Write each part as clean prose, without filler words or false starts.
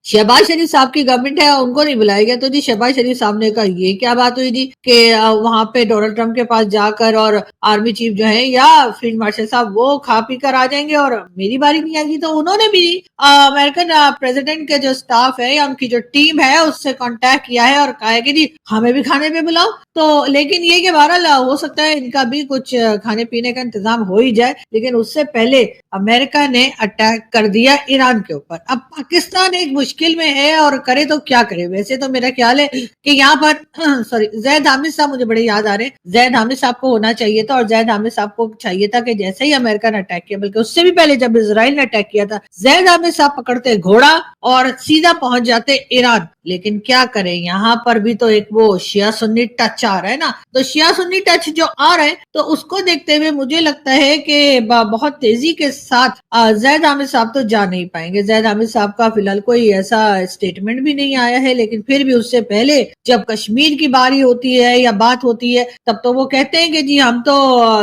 शहबाज शरीफ साहब की गवर्नमेंट है, उनको नहीं बुलाया गया। तो जी शहबाज शरीफ साहब ने कहा ये क्या बात हुई जी कि वहां पे डोनाल्ड ट्रंप के पास जाकर और आर्मी चीफ जो है या फील्ड मार्शल साहब वो खा पी कर आ जाएंगे और मेरी बारी नहीं आएगी। तो उन्होंने भी अमेरिकन प्रेसिडेंट के जो स्टाफ है या उनकी जो टीम है उससे कांटेक्ट किया है और कहा है कि जी हमें भी खाने पे बुलाओ। तो लेकिन ये कि बहरहाल हो सकता है इनका भी कुछ खाने पीने का इंतजाम हो ही जाए, लेकिन उससे पहले अमेरिका ने अटैक कर दिया ईरान के ऊपर। अब पाकिस्तान एक मुश्किल में है और करे तो क्या करे। वैसे तो मेरा ख्याल है कि यहाँ पर सॉरी जैद हामिद साहब मुझे बड़े याद आ रहे हैं, जैद हामिद साहब को होना चाहिए था और जैद हामिद साहब को चाहिए था कि जैसे ही अमेरिका ने अटैक किया, बल्कि उससे भी पहले जब इजराइल ने अटैक किया था, जैद हामिद साहब पकड़ते घोड़ा और सीधा पहुंच जाते ईरान। लेकिन क्या करें, यहाँ पर भी तो एक वो शिया सुन्नी टच आ रहा है ना। तो शिया सुन्नी टच जो आ रहा है तो उसको देखते हुए मुझे लगता है कि बहुत तेजी के साथ जैद हामिद साहब तो जा नहीं पाएंगे। जैद हामिद साहब का फिलहाल कोई ऐसा स्टेटमेंट भी नहीं आया है, लेकिन फिर भी उससे पहले जब कश्मीर की बारी होती है या बात होती है तब तो वो कहते हैं कि जी हम तो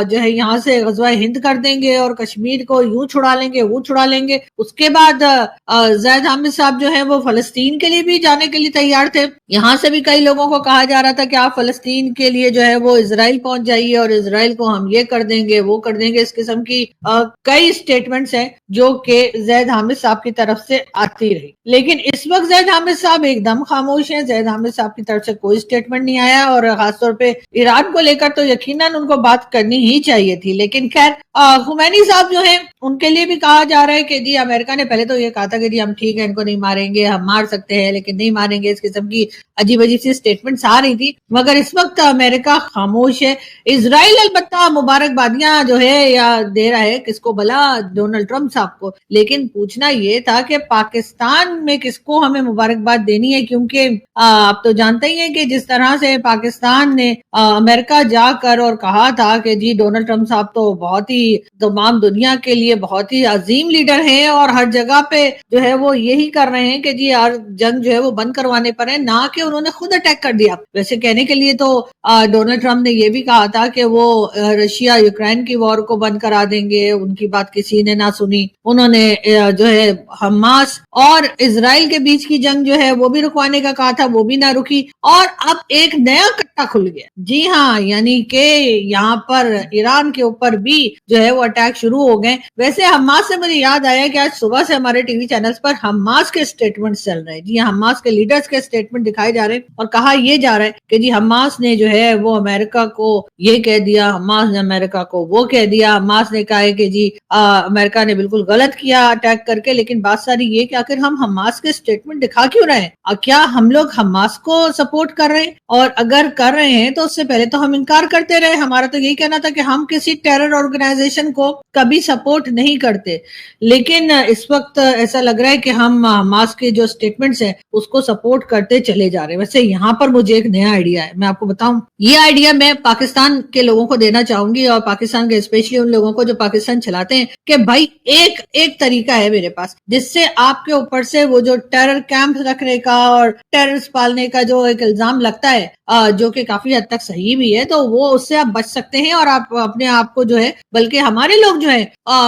जो है यहाँ से गज़वा हिंद कर देंगे और कश्मीर को यूं छुड़ा लेंगे वो छुड़ा लेंगे। उसके बाद जैद हामिद साहब जो है वो फलस्तीन के लिए भी जाने के लिए तैयार थे। यहाँ से भी कई लोगों को कहा जा रहा था कि आप फलस्तीन के लिए जो है वो इजराइल पहुंच जाइए और इजराइल को हम ये कर देंगे वो कर देंगे। इस किस्म की कई स्टेटमेंट्स हैं जो कि जैद हामिद साहब की तरफ से आती रही, लेकिन इस वक्त जैद हामिद साहब एकदम खामोश हैं। जैद हामिद साहब की तरफ से कोई स्टेटमेंट नहीं आया और खासतौर पे ईरान को लेकर तो यकीनन उनको बात करनी ही चाहिए थी। लेकिन खैर खुमैनी साहब जो है उनके लिए भी कहा जा रहा है कि जी अमेरिका ने पहले तो ये कहा था कि जी हम ठीक है इनको नहीं मारेंगे, हम मार सकते हैं लेकिन नहीं मारेंगे। इस किस्म की अजीब अजीब सी स्टेटमेंट्स आ रही थी, मगर इस वक्त अमेरिका खामोश है। इजराइल अलबत्ता मुबारकबादियां जो है या दे रहा है, किसको भला, डोनाल्ड ट्रंप साहब को। लेकिन पूछना ये था कि पाकिस्तान में किसको हमें मुबारकबाद देनी है, क्योंकि आप तो जानते ही हैं कि जिस तरह से पाकिस्तान ने अमेरिका जाकर और कहा था कि जी डोनाल्ड ट्रंप साहब तो बहुत ही तमाम दुनिया के लिए बहुत ही अजीम लीडर हैं और हर जगह पे जो है वो यही कर रहे हैं कि जी हर जंग जो है वो बंद करवाने पर है, ना कि उन्होंने खुद अटैक कर दिया। वैसे कहने के लिए तो डोनाल्ड ट्रंप ने ये भी कहा था कि वो रशिया यूक्रेन की वॉर को बंद करा देंगे, उनकी बात किसी ने ना सुनी। उन्होंने जो है हमास और इजराइल के बीच की जंग जो है वो भी रुकवाने का कहा था, वो भी ना रुकी और अब एक नया कट्टा खुल गया। जी हाँ, यानी कि यहाँ पर ईरान के ऊपर भी जो है वो अटैक शुरू हो गए। वैसे हमास से मुझे याद आया कि आज सुबह से हमारे टीवी चैनल्स पर हमास के स्टेटमेंट चल रहे हैं। जी हमास के लीडर्स के स्टेटमेंट दिखाए जा रहे हैं और कहा यह जा रहा है कि जी हमास ने जो है वो अमेरिका को ये कह दिया, हमास ने अमेरिका को वो कह दिया। हमास ने कहा है कि जी अमेरिका ने बिल्कुल गलत किया अटैक करके, लेकिन बात सारी ये कि आखिर हम हमास के स्टेटमेंट दिखा क्यों रहे हैं? क्या हम लोग हमास को सपोर्ट कर रहे हैं? और अगर कर रहे हैं तो उससे पहले तो हम इनकार करते रहे। हमारा तो यही कहना था कि हम किसी टेरर ऑर्गेनाइजेशन को कभी सपोर्ट नहीं करते, लेकिन इस वक्त ऐसा लग रहा है कि हम हमास के जो स्टेटमेंट्स हैं उसको सपोर्ट करते चले जा रहे हैं। वैसे यहाँ पर मुझे एक नया आइडिया है, मैं आपको बताऊं। ये आइडिया मैं पाकिस्तान के लोगों को देना चाहूंगी और पाकिस्तान के स्पेशली उन लोगों को जो पाकिस्तान चलाते हैं कि भाई एक तरीका है मेरे पास जिससे आपके ऊपर से वो जो टेरर कैंप रखने का और टेररिस्ट पालने का जो एक इल्जाम लगता है जो कि काफी हद तक सही भी है, तो वो उससे आप बच सकते हैं और आप अपने आप को जो है, बल्कि हमारे लोग जो है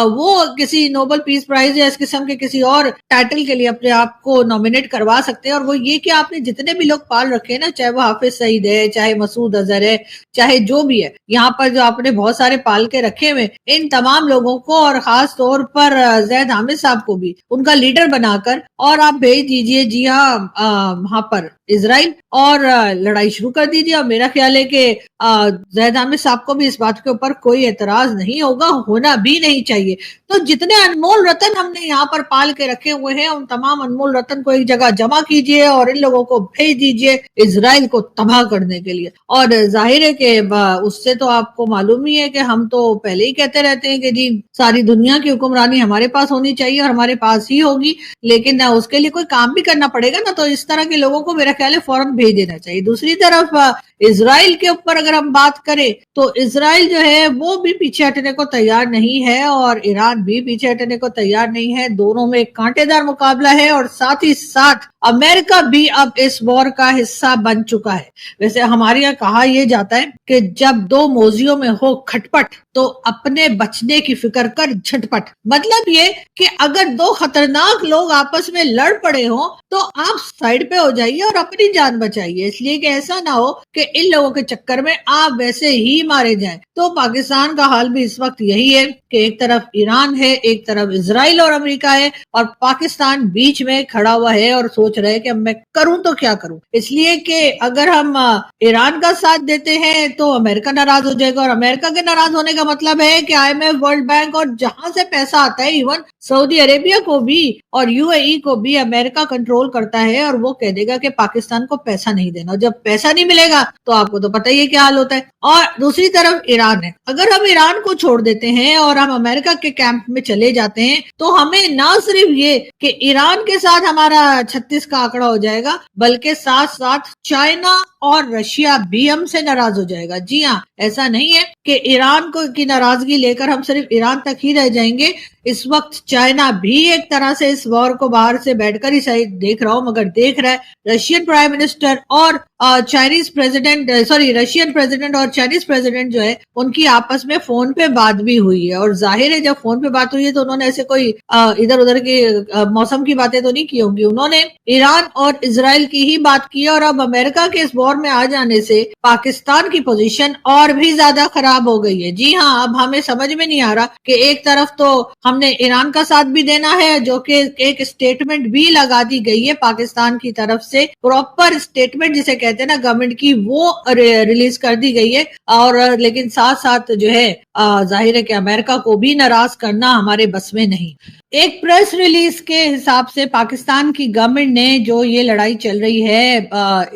वो किसी नोबेल पीस प्राइज या इस किस्म के किसी और टाइटल के लिए अपने आप को नॉमिनेट करवा सकते हैं। और वो ये कि आपने जितने भी लोग पाल रखे हैं ना, चाहे वो हाफिज सईद है, चाहे मसूद अजहर है, चाहे जो भी है, यहाँ पर जो आपने बहुत सारे पाल के रखे हुए, इन तमाम लोगों को और खास तौर पर जैद हामिद साहब को भी उनका लीडर बनाकर और आप भेज दीजिए जी हाँ वहां पर इजराइल और लड़ाई शुरू कर दीजिए। और मेरा ख्याल है कि जैद हामिद साहब को भी इस बात के ऊपर कोई एतराज नहीं होगा, होना भी नहीं चाहिए। तो जितने अनमोल रतन हमने यहाँ पर पाल के रखे हुए हैं उन तमाम अनमोल रतन को एक जगह जमा कीजिए और इन लोगों को भेज दीजिए इजराइल को तबाह करने के लिए। और जाहिर है कि उससे तो आपको मालूम ही है कि हम तो पहले ही कहते रहते हैं कि जी सारी दुनिया की हुक्मरानी हमारे पास होनी चाहिए और हमारे पास ही होगी, लेकिन उसके लिए कोई काम भी करना पड़ेगा ना। तो इस तरह के लोगों को मेरा ख्याल है फौरन भेज देना चाहिए। दूसरी तरफ इसराइल के ऊपर अगर हम बात करें तो इसराइल जो है वो भी पीछे हटने को तैयार नहीं है और ईरान भी पीछे हटने को तैयार नहीं है। दोनों में एक कांटेदार मुकाबला है और साथ ही साथ अमेरिका भी अब इस वॉर का हिस्सा बन चुका है। वैसे हमारे यहाँ कहा यह जाता है कि जब दो मौजियों में हो खटपट तो अपने बचने की फिक्र कर झटपट। मतलब ये कि अगर दो खतरनाक लोग आपस में लड़ पड़े हो तो आप साइड पे हो जाइए और अपनी जान बचाइए, इसलिए कि ऐसा ना हो कि इन लोगों के चक्कर में आप वैसे ही मारे जाएं। तो पाकिस्तान का हाल भी इस वक्त यही है कि एक तरफ ईरान है, एक तरफ इजराइल और अमेरिका है और पाकिस्तान बीच में खड़ा हुआ है और सोच रहे हैं कि अब मैं करूं तो क्या करूं। इसलिए कि अगर हम ईरान का साथ देते हैं तो अमेरिका नाराज हो जाएगा और अमेरिका के नाराज होने का मतलब है कि IMF, वर्ल्ड बैंक और जहां से पैसा आता है, इवन सऊदी अरेबिया को भी और UAE को भी अमेरिका कंट्रोल करता है और वो कह देगा कि पाकिस्तान को पैसा नहीं देना। जब पैसा नहीं मिलेगा तो आपको तो पता ही है क्या हाल होता है। और दूसरी तरफ ईरान है, अगर हम ईरान को छोड़ देते हैं और हम अमेरिका के कैंप में चले जाते हैं तो हमें ना सिर्फ ये कि ईरान के साथ हमारा 36 का आंकड़ा हो जाएगा, बल्कि साथ साथ चाइना और रशिया भी हमसे नाराज हो जाएगा। जी हाँ, ऐसा नहीं है कि ईरान को की नाराजगी लेकर हम सिर्फ ईरान तक ही रह जाएंगे। इस वक्त चाइना भी एक तरह से इस वॉर को बाहर से बैठकर ही शायद देख रहा हो, मगर देख रहा है। रशियन प्राइम मिनिस्टर और रशियन प्रेसिडेंट और चाइनीज प्रेसिडेंट जो है उनकी आपस में फोन पे बात भी हुई है और जाहिर है जब फोन पे बात हुई है तो उन्होंने ऐसे कोई इधर उधर की मौसम की बातें तो नहीं की होंगी। उन्होंने ईरान और इजराइल की ही बात की और अब अमेरिका के इस वॉर में आ जाने से पाकिस्तान की पोजीशन और भी ज्यादा खराब हो गई है। जी हाँ, अब हमें समझ में नहीं आ रहा कि एक तरफ तो हमने ईरान का साथ भी देना है, जो कि एक स्टेटमेंट भी लगा दी गई है पाकिस्तान की तरफ से, प्रॉपर स्टेटमेंट जिसे कहते हैं ना गवर्नमेंट की, वो रिलीज कर दी गई है। और लेकिन साथ साथ जो है जाहिर है कि अमेरिका को भी नाराज करना हमारे बस में नहीं। एक प्रेस रिलीज के हिसाब से पाकिस्तान की गवर्नमेंट ने जो ये लड़ाई चल रही है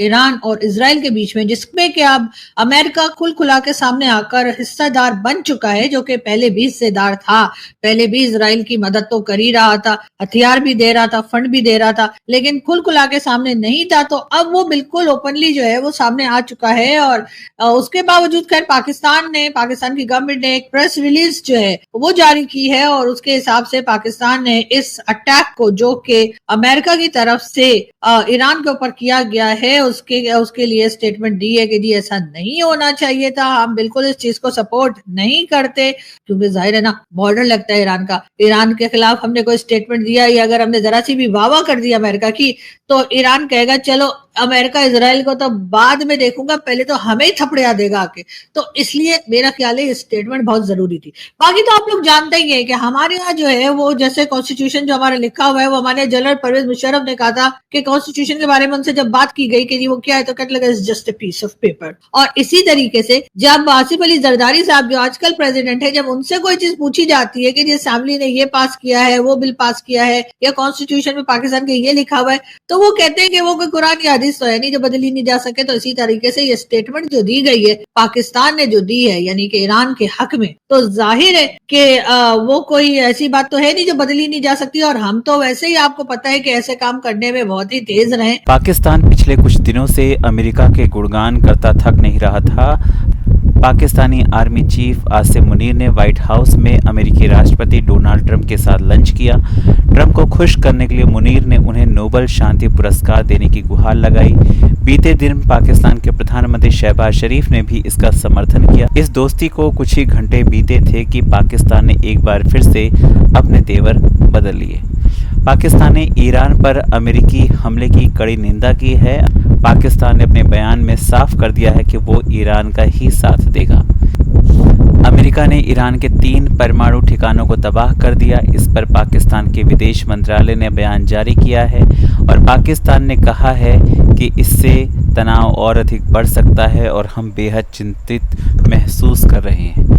ईरान और इजराइल के बीच में, जिसमें कि अब अमेरिका खुल खुला के सामने आकर हिस्सेदार बन चुका है, जो कि पहले भी हिस्सेदार था, पहले भी इजराइल की मदद तो कर ही रहा था, हथियार भी दे रहा था, फंड भी दे रहा था, लेकिन खुल खुला के सामने नहीं था। तो अब वो बिल्कुल ओपनली जो है वो सामने आ चुका है और उसके बावजूद खैर पाकिस्तान की गवर्नमेंट ने एक प्रेस रिलीज जो है वो जारी की है और उसके हिसाब से पाकिस्तान ने इस अटैक को, जो कि अमेरिका की तरफ से ईरान के ऊपर किया गया है, उसके लिए स्टेटमेंट दी है कि जी ऐसा नहीं होना चाहिए था, हम बिल्कुल इस चीज को सपोर्ट नहीं करते, क्योंकि जाहिर है ना बॉर्डर लगता है ईरान का, ईरान के खिलाफ हमने कोई स्टेटमेंट दिया या अगर हमने जरा सी भी वाह कर दी अमेरिका की तो ईरान कहेगा चलो अमेरिका इजराइल को तो बाद में देखूंगा, पहले तो हमें ही थपड़िया देगा आके। तो इसलिए मेरा ख्याल है स्टेटमेंट बहुत जरूरी थी। बाकी तो आप लोग जानते ही है कि हमारे यहाँ जो है वो जैसे कॉन्स्टिट्यूशन जो हमारा लिखा हुआ है, वो हमारे जनरल परवेज मुशर्रफ ने कहा था कि कॉन्स्टिट्यूशन के बारे में उनसे जब बात की गई कि वो क्या है तो कहने लगा just a piece of paper. और इसी तरीके से जब आसिफ अली जरदारी साहब जो आजकल प्रेसिडेंट है, जब उनसे कोई चीज पूछी जाती है कि जी असेंबली ने ये पास किया है, वो बिल पास किया है, या कॉन्स्टिट्यूशन में पाकिस्तान के ये लिखा हुआ है, तो वो कहते हैं कि वो कोई कुरान या हदीस तो है नहीं जो बदली नहीं जा सके। तो इसी तरीके से ये स्टेटमेंट जो दी गई है पाकिस्तान ने जो दी है यानी कि ईरान के हक में, तो जाहिर है कि वो कोई ऐसी बात तो है नहीं जो बदली नहीं जा सकती। और हम तो वैसे ही आपको पता है कि ऐसे काम करने में बहुत ही तेज रहे। पाकिस्तान पिछले कुछ दिनों से अमेरिका के गुणगान करता थक नहीं रहा था। पाकिस्तानी आर्मी चीफ आसिम मुनीर ने व्हाइट हाउस में अमेरिकी राष्ट्रपति डोनाल्ड ट्रंप के साथ लंच किया। ट्रंप को खुश करने के लिए मुनीर ने उन्हें नोबेल शांति पुरस्कार देने की गुहार लगाई। बीते दिन पाकिस्तान के प्रधानमंत्री शहबाज शरीफ ने भी इसका समर्थन किया। इस दोस्ती को कुछ ही घंटे बीते थे कि पाकिस्तान ने एक बार फिर से अपने तेवर बदल लिए। पाकिस्तान ने ईरान पर अमेरिकी हमले की कड़ी निंदा की है। पाकिस्तान ने अपने बयान में साफ कर दिया है कि वो ईरान का ही साथ देगा। अमेरिका ने ईरान के 3 परमाणु ठिकानों को तबाह कर दिया। इस पर पाकिस्तान के विदेश मंत्रालय ने बयान जारी किया है और पाकिस्तान ने कहा है कि इससे तनाव और अधिक बढ़ सकता है और हम बेहद चिंतित महसूस कर रहे हैं।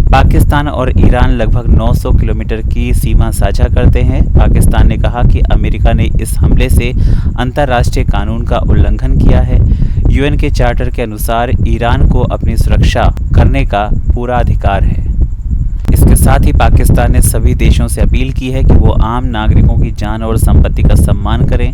पाकिस्तान और ईरान लगभग 900 किलोमीटर की सीमा साझा करते हैं। पाकिस्तान ने कहा कि अमेरिका ने इस हमले से अंतर्राष्ट्रीय कानून का उल्लंघन किया है। यूएन के चार्टर के अनुसार ईरान को अपनी सुरक्षा करने का पूरा अधिकार है। اس کے ساتھ ہی پاکستان نے سبھی دیشوں سے اپیل کی ہے کہ وہ عام ناگرکوں کی جان اور سمپتی کا سمان کریں،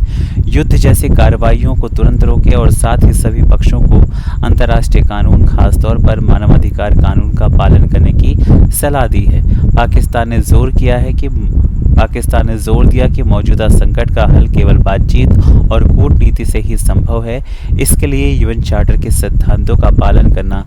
یدھ جیسی کارروائیوں کو ترنت روکیں اور ساتھ ہی سبھی پکشوں کو انترراشٹریہ قانون، خاص طور پر مانو ادھیکار قانون کا پالن کرنے کی صلاح دی ہے۔ پاکستان نے زور دیا کہ موجودہ سنکٹ کا حل کیول بات چیت اور کورٹ نیتی سے ہی سمبھو ہے۔ اس کے لیے یو این چارٹر کے سدھانتوں کا پالن کرنا